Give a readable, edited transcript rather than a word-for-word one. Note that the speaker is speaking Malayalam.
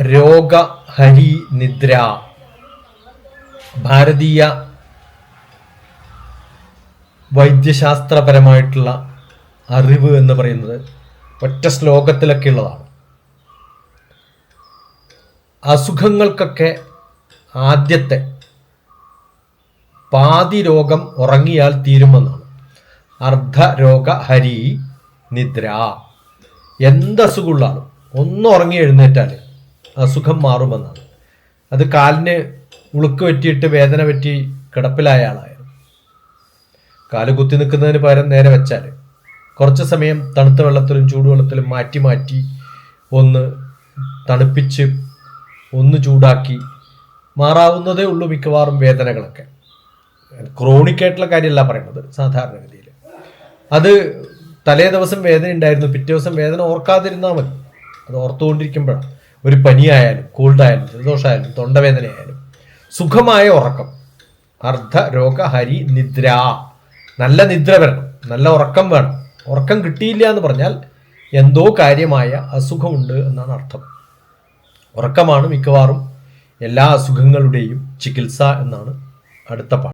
രോഗ ഹരി നിദ്ര. ഭാരതീയ വൈദ്യശാസ്ത്രപരമായിട്ടുള്ള അറിവ് എന്ന് പറയുന്നത് ഒറ്റ ശ്ലോകത്തിലൊക്കെ ഉള്ളതാണ്. അസുഖങ്ങൾക്കൊക്കെ ആദ്യത്തെ പാതി രോഗം ഉറങ്ങിയാൽ തീരുമെന്നാണ്. അർദ്ധരോഗ ഹരി നിദ്ര. എന്തസുഖമുള്ളാണ് ഒന്ന് ഉറങ്ങി എഴുന്നേറ്റാൽ അസുഖം മാറുമെന്നാണ്. അത് കാലിന് ഉളുക്ക് പറ്റിയിട്ട് വേദന പറ്റി കിടപ്പിലായ ആളായിരുന്നു. കാല് കുത്തി നിൽക്കുന്നതിന് പകരം നേരെ വെച്ചാൽ കുറച്ച് സമയം തണുത്ത വെള്ളത്തിലും ചൂടുവെള്ളത്തിലും മാറ്റി മാറ്റി ഒന്ന് തണുപ്പിച്ച് ഒന്ന് ചൂടാക്കി മാറാവുന്നതേ ഉള്ളൂ മിക്കവാറും വേദനകളൊക്കെ. ക്രോണിക്കായിട്ടുള്ള കാര്യമല്ല പറയുന്നത്, സാധാരണഗതിയിൽ. അത് തലേ ദിവസം വേദന ഉണ്ടായിരുന്നു, പിറ്റേ ദിവസം വേദന ഓർക്കാതിരുന്നാൽ മതി. അത് ഓർത്തുകൊണ്ടിരിക്കുമ്പോഴാണ് ഒരു പനിയായാലും കോൾഡായാലും ജലദോഷമായാലും തൊണ്ടവേദനയായാലും സുഖമായ ഉറക്കം. അർദ്ധരോഗ ഹരി നിദ്ര. നല്ല നിദ്ര വരണം, നല്ല ഉറക്കം വേണം. ഉറക്കം കിട്ടിയില്ല എന്ന് പറഞ്ഞാൽ എന്തോ കാര്യമായ അസുഖമുണ്ട് എന്നാണ് അർത്ഥം. ഉറക്കമാണ് മിക്കവാറും എല്ലാ അസുഖങ്ങളുടെയും ചികിത്സ എന്നാണ് അടുത്ത പാഠം.